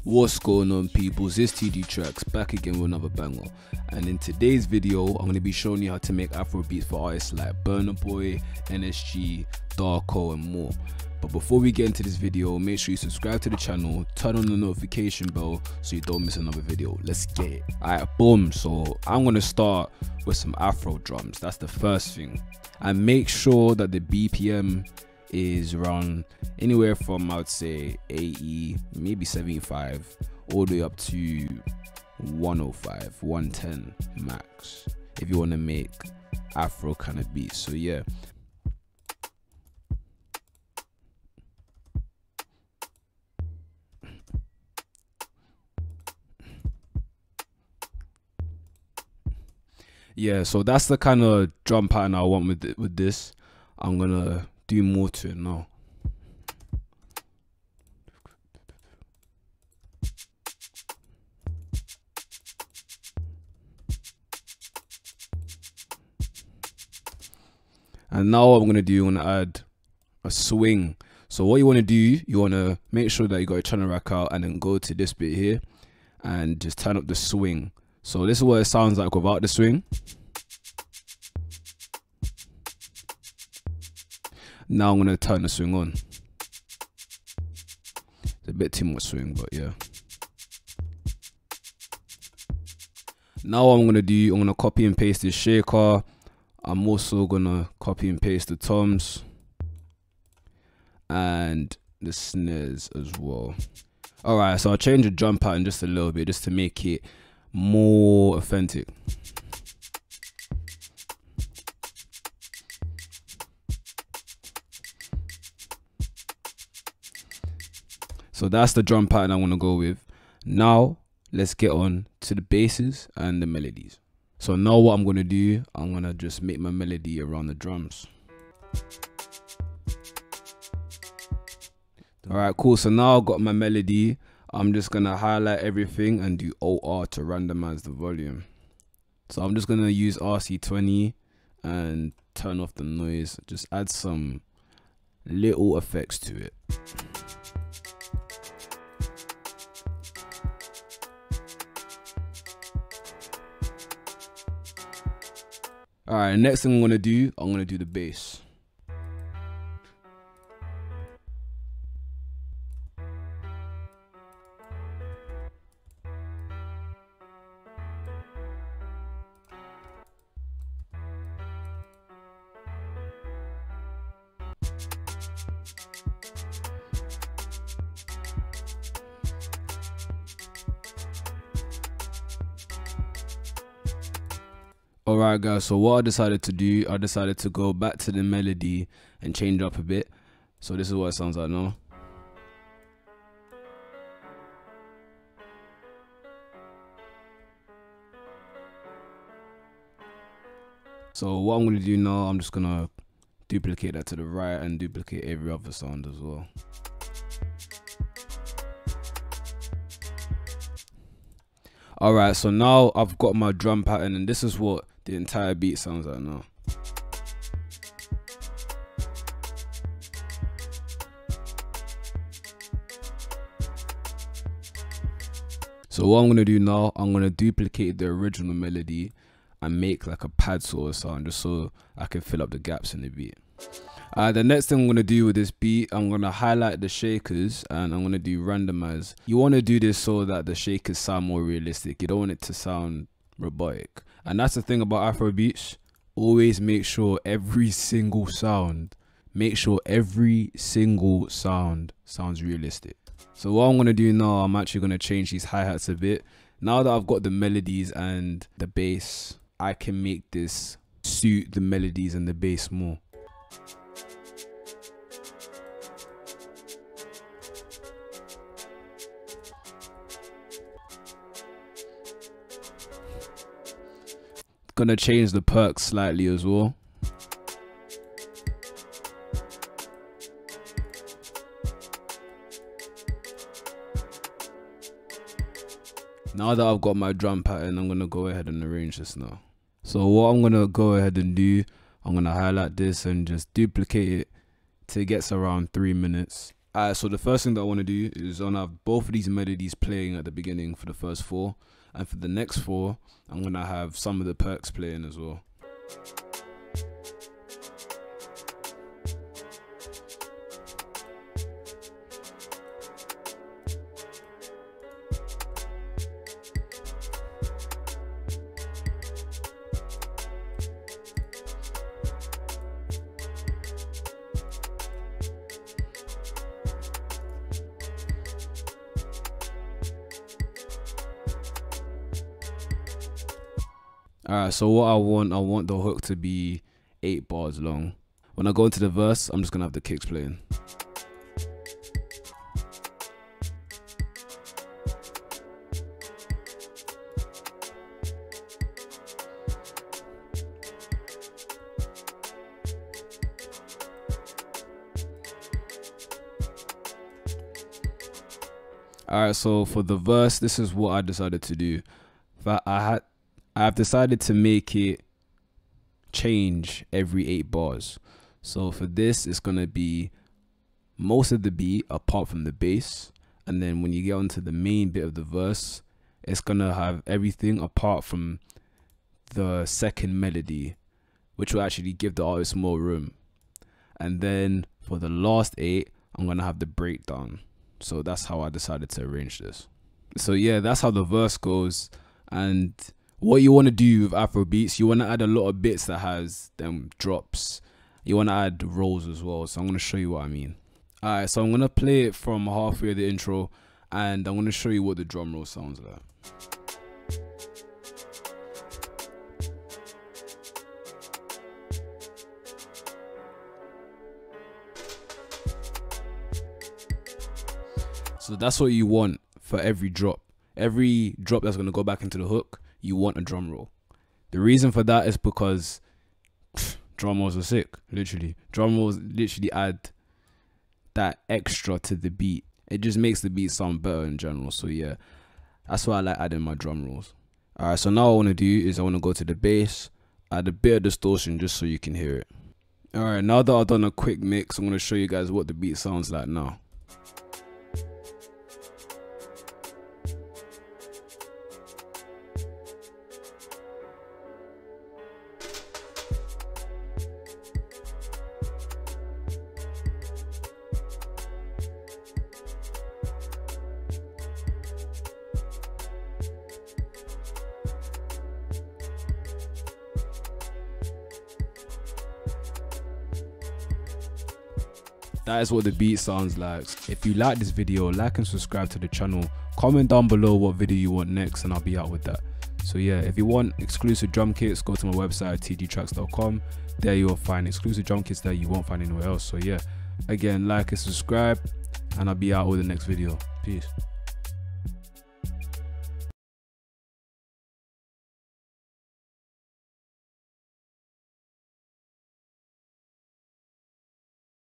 What's going on, peoples? It's tgtracks back again with another banger, and in today's video I'm going to be showing you how to make Afro beats for artists like Burna Boy, NSG, Darkoo and more. But before we get into this video, make sure you subscribe to the channel, turn on the notification bell so you don't miss another video. Let's get it. Alright, boom. So I'm going to start with some Afro drums. That's the first thing, and make sure that the BPM is around anywhere from, I would say, 80, maybe 75, all the way up to 105, 110 max, if you want to make Afro kind of beats. So yeah. Yeah, so that's the kind of drum pattern I want with this. I'm gonna do more to it now. And now what I'm gonna do, I'm gonna add a swing. So what you want to do, you want to make sure that you got your channel rack out and then go to this bit here and just turn up the swing. So this is what it sounds like without the swing. Now I'm going to turn the swing on. It's a bit too much swing, but yeah. Now what I'm going to do, I'm going to copy and paste this shaker. I'm also going to copy and paste the toms and the snares as well. Alright, so I'll change the drum pattern just a little bit just to make it more authentic. So that's the drum pattern I want to go with. Now let's get on to the basses and the melodies. So now what I'm going to do, I'm going to just make my melody around the drums. Alright, cool. So now I've got my melody. I'm just going to highlight everything and do OR to randomize the volume. So I'm just going to use RC20 and turn off the noise. Just add some little effects to it. Alright, next thing I'm going to do the bass. Alright guys, so what I decided to do, I decided to go back to the melody and change up a bit. So this is what it sounds like now. So what I'm going to do now, I'm just going to duplicate that to the right and duplicate every other sound as well. Alright, so now I've got my drum pattern and this is what the entire beat sounds like now. So what I'm going to do now, I'm going to duplicate the original melody and make like a pad sort of sound just so I can fill up the gaps in the beat. The next thing I'm going to do with this beat, I'm going to highlight the shakers and I'm going to do randomize. You want to do this so that the shakers sound more realistic. You don't want it to sound robotic. And that's the thing about Afro beats. Always make sure every single sound sounds realistic. So what I'm going to do now, I'm actually going to change these hi-hats a bit. Now that I've got the melodies and the bass, I can make this suit the melodies and the bass more. Gonna change the perks slightly as well. Now that I've got my drum pattern, I'm gonna go ahead and arrange this now. So what I'm gonna go ahead and do, I'm gonna highlight this and just duplicate it till it gets around 3 minutes. Alright, so the first thing that I want to do is I want to have both of these melodies playing at the beginning for the first 4, and for the next 4 I'm going to have some of the perks playing as well. Alright, so what I want the hook to be 8 bars long. When I go into the verse, I'm just gonna have the kicks playing. Alright, so for the verse, this is what I decided to do. I've decided to make it change every 8 bars. So for this, it's gonna be most of the beat apart from the bass, and then when you get onto the main bit of the verse, it's gonna have everything apart from the second melody, which will actually give the artist more room. And then for the last 8, I'm gonna have the breakdown. So that's how I decided to arrange this. So yeah, that's how the verse goes. And what you want to do with Afro beats, you want to add a lot of bits that has them drops. You want to add rolls as well. So I'm going to show you what I mean. Alright, so I'm going to play it from halfway of the intro, and I'm going to show you what the drum roll sounds like. So that's what you want for every drop. Every drop that's going to go back into the hook, you want a drum roll. The reason for that is because drum rolls are sick, literally. Drum rolls literally add that extra to the beat. It just makes the beat sound better in general. So yeah, that's why I like adding my drum rolls. Alright, so now what I want to do is I want to go to the bass, add a bit of distortion just so you can hear it. Alright, now that I've done a quick mix, I'm going to show you guys what the beat sounds like now. That is what the beat sounds like. If you like this video, like and subscribe to the channel. Comment down below what video you want next and I'll be out with that. So yeah, if you want exclusive drum kits, go to my website tgtracks.com. There you will find exclusive drum kits that you won't find anywhere else. So yeah, again, like and subscribe and I'll be out with the next video. Peace.